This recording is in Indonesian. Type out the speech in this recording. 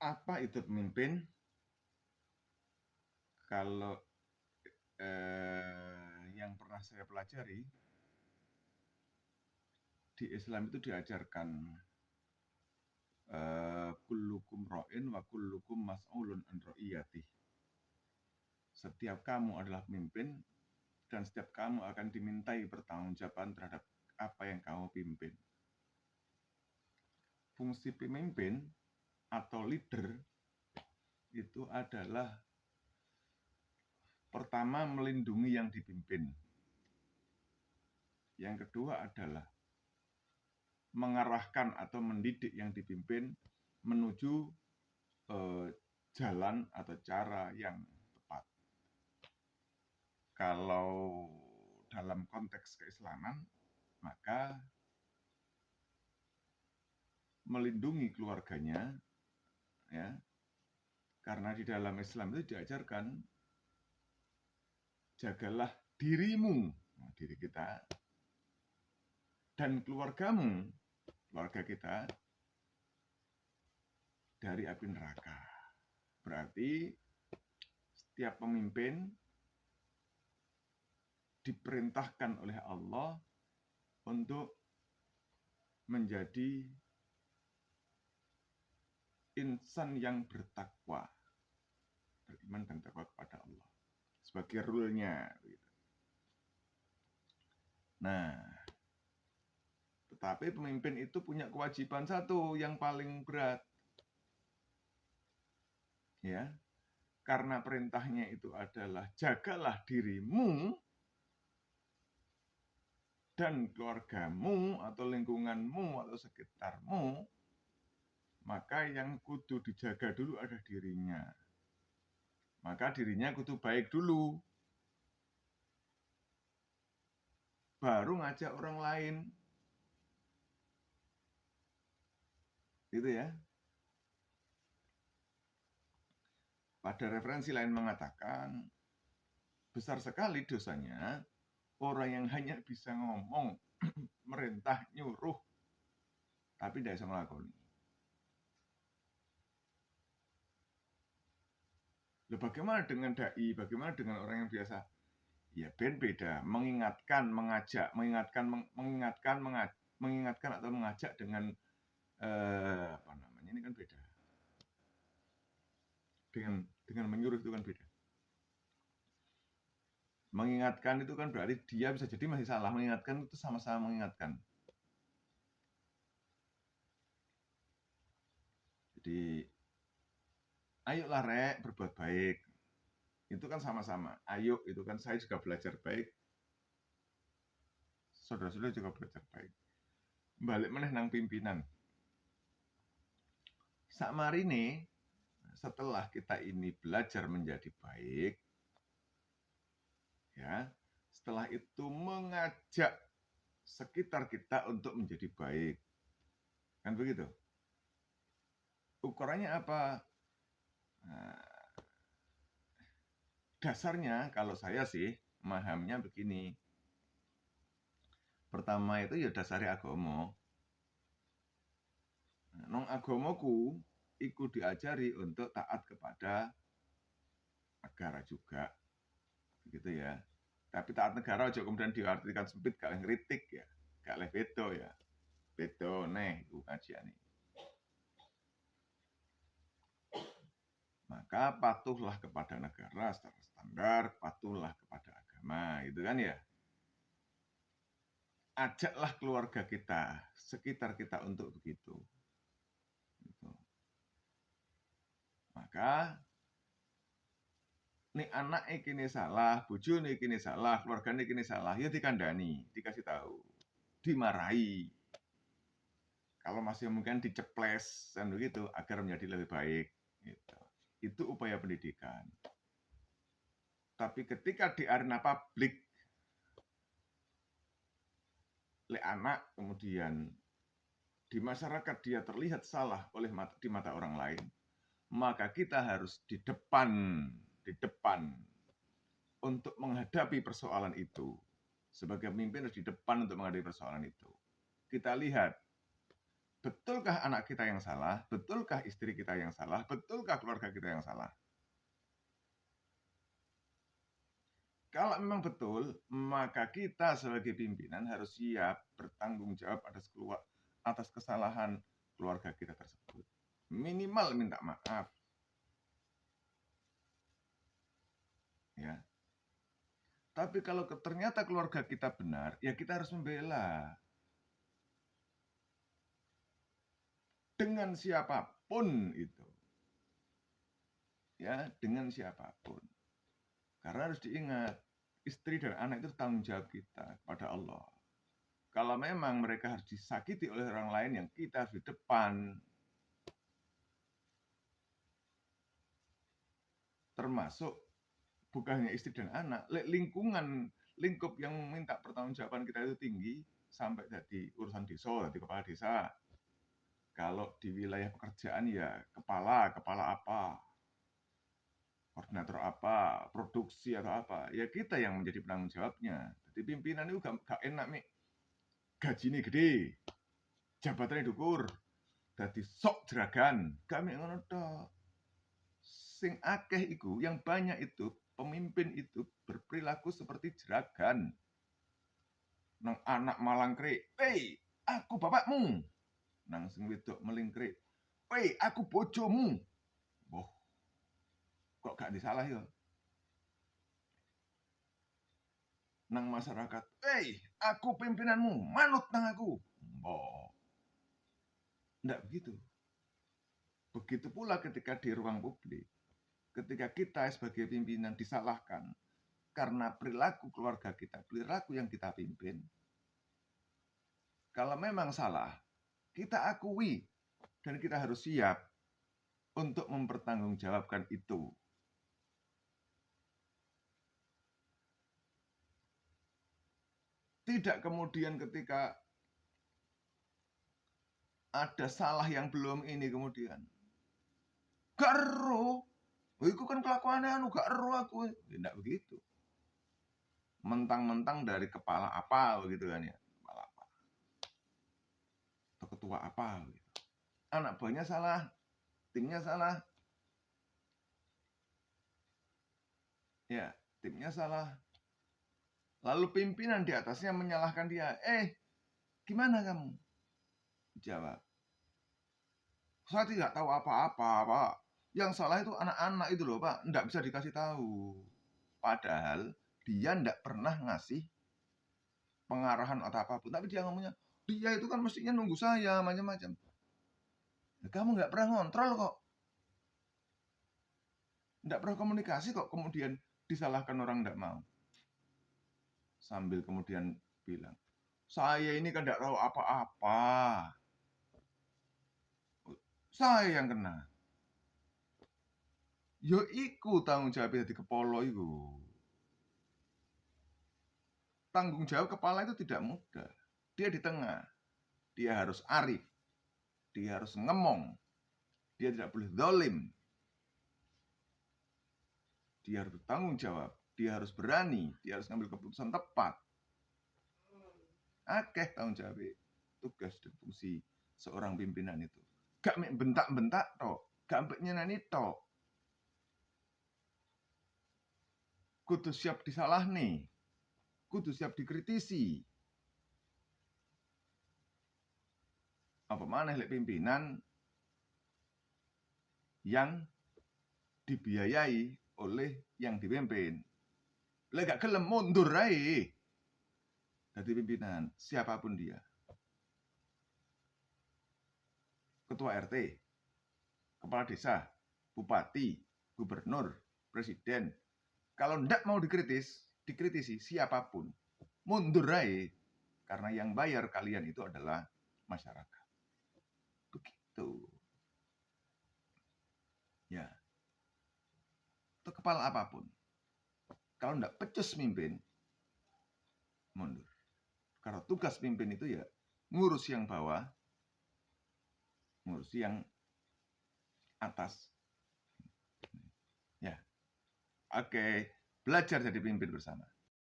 Apa itu pemimpin? Kalau yang pernah saya pelajari, di Islam itu diajarkan kullukum ra'in wa kullukum mas'ulun an ra'iyatih. Setiap kamu adalah pemimpin dan setiap kamu akan dimintai pertanggungjawaban terhadap apa yang kamu pimpin. Fungsi pemimpin atau leader itu adalah pertama melindungi yang dipimpin. Yang kedua adalah mengarahkan atau mendidik yang dipimpin menuju jalan atau cara yang tepat. Kalau dalam konteks keislaman, maka melindungi keluarganya, ya, karena di dalam Islam itu diajarkan jagalah dirimu, diri kita, dan keluargamu, keluarga kita, dari api neraka. Berarti setiap pemimpin diperintahkan oleh Allah untuk menjadi insan yang bertakwa, beriman dan takwa kepada Allah sebagai rule-nya. Nah, tetapi pemimpin itu punya kewajiban satu yang paling berat, ya, karena perintahnya itu adalah jagalah dirimu dan keluargamu atau lingkunganmu atau sekitarmu, maka yang kudu dijaga dulu adalah dirinya. Maka dirinya kudu baik dulu, baru ngajak orang lain. Gitu ya. Pada referensi lain mengatakan, besar sekali dosanya orang yang hanya bisa ngomong, merintah, nyuruh, tapi tidak bisa melakukan. Loh, bagaimana dengan dai? Bagaimana dengan orang yang biasa? Ya beda, mengingatkan, mengajak, mengingatkan atau mengajak dengan apa namanya, ini kan beda. Dengan menyuruh itu kan beda. Mengingatkan itu kan berarti dia bisa jadi masih salah. Mengingatkan itu sama-sama mengingatkan. Jadi, ayolah rek, berbuat baik. Itu kan sama-sama. Ayo, itu kan saya juga belajar baik. Saudara-saudara juga belajar baik. Balik meneh nang pimpinan. Sakmarine, setelah kita ini belajar menjadi baik, ya, setelah itu mengajak sekitar kita untuk menjadi baik. Kan begitu? Ukurannya apa? Nah, dasarnya kalau saya sih memahaminya begini. Pertama itu ya dasari agama. Nang agamaku iku diajari untuk taat kepada negara juga. Gitu ya. Tapi taat negara aja kemudian diartikan sempit gak ngritik ya. Gak leh bedo ya. Bedo neh iku kajiane. Maka patuhlah kepada negara secara standar, patuhlah kepada agama, gitu kan ya. Ajaklah keluarga kita, sekitar kita untuk begitu. Gitu. Maka nih anak ini salah, bojo ini salah, keluarga ini salah, ya dikandani, dikasih tahu, dimarahi. Kalau masih mungkin diceples dan begitu agar menjadi lebih baik. Gitu. Itu upaya pendidikan. Tapi ketika di arena publik, oleh anak kemudian di masyarakat dia terlihat salah oleh di mata orang lain, maka kita harus di depan untuk menghadapi persoalan itu. Sebagai pemimpin harus di depan untuk menghadapi persoalan itu. Kita lihat Betulkah anak kita yang salah? Betulkah istri kita yang salah? Betulkah keluarga kita yang salah? Kalau memang betul, maka kita sebagai pimpinan harus siap bertanggung jawab atas kesalahan keluarga kita tersebut. Minimal minta maaf. Ya. Tapi kalau ternyata keluarga kita benar, ya kita harus membela. Dengan siapapun itu. Ya, dengan siapapun. Karena harus diingat, istri dan anak itu tanggung jawab kita kepada Allah. Kalau memang mereka harus disakiti oleh orang lain, yang kita harus di depan. Termasuk bukan hanya istri dan anak, lingkup yang minta pertanggungjawaban kita itu tinggi, sampai jadi urusan desa, jadi kepala desa. Kalau di wilayah pekerjaan ya kepala apa, koordinator apa, produksi atau apa, ya kita yang menjadi penanggung jawabnya. Jadi pimpinan itu gak enak nih, gajinya gede, jabatannya dukur, jadi sok jeragan, kami ngono tok. Sing akeh iku, yang banyak itu, pemimpin itu berperilaku seperti jeragan. Nang anak malangkrik, "Hei, aku bapakmu." Nang sing wedok melingkrik, "Hei, aku bojomu." Boh, kok gak disalah ya? Nang masyarakat, "Hei, aku pimpinanmu, manut nang aku." Boh, ndak begitu. Begitu pula ketika di ruang publik, ketika kita sebagai pimpinan disalahkan karena perilaku keluarga kita, perilaku yang kita pimpin, kalau memang salah, kita akui dan kita harus siap untuk mempertanggungjawabkan itu. Tidak kemudian ketika ada salah yang belum ini kemudian, "Gak ero, itu kan kelakuannya gak ero aku." Tidak begitu. Mentang-mentang dari kepala apa begitu kan ya, kepala apa, atau ketua apa gitu. Anak buahnya salah, timnya salah. Ya, timnya salah. Lalu pimpinan di atasnya menyalahkan dia. Gimana kamu? Jawab, "Saya tidak tahu apa-apa, Pak. Yang salah itu anak-anak itu loh, Pak. Tidak bisa dikasih tahu." Padahal dia tidak pernah ngasih pengarahan atau apapun. Tapi dia ngomongnya, "Dia itu kan mestinya nunggu saya, macam-macam." Kamu nggak pernah ngontrol kok. Nggak pernah komunikasi kok, kemudian disalahkan orang nggak mau. Sambil kemudian bilang, "Saya ini kan nggak tahu apa-apa. Saya yang kena." Yo iku tanggung jawab dadi kepala iku. Tanggung jawab kepala itu tidak mudah. Dia di tengah. Dia harus arif. Dia harus ngemong. Dia tidak boleh zalim. Dia harus bertanggung jawab. Dia harus berani. Dia harus ngambil keputusan tepat. Akeh tanggung jawab, tugas dan fungsi seorang pimpinan itu. Gak mek bentak-bentak tok, gak mek nyenani tok. Kudu siap disalah nih. Kudu siap dikritisi. Apa maneh lek pimpinan yang dibiayai oleh yang dipimpin. Lek gak gelem mundur ae. Dadi pimpinan, siapapun dia. Ketua RT, kepala desa, bupati, gubernur, presiden. Kalau ndak mau dikritisi siapapun, mundur aja. Karena yang bayar kalian itu adalah masyarakat. Begitu. Ya. Itu kepala apapun. Kalau ndak pecus mimpin, mundur. Karena tugas pimpin itu ya ngurus yang bawah, ngurus yang atas. Ya. Oke, belajar jadi pimpin bersama.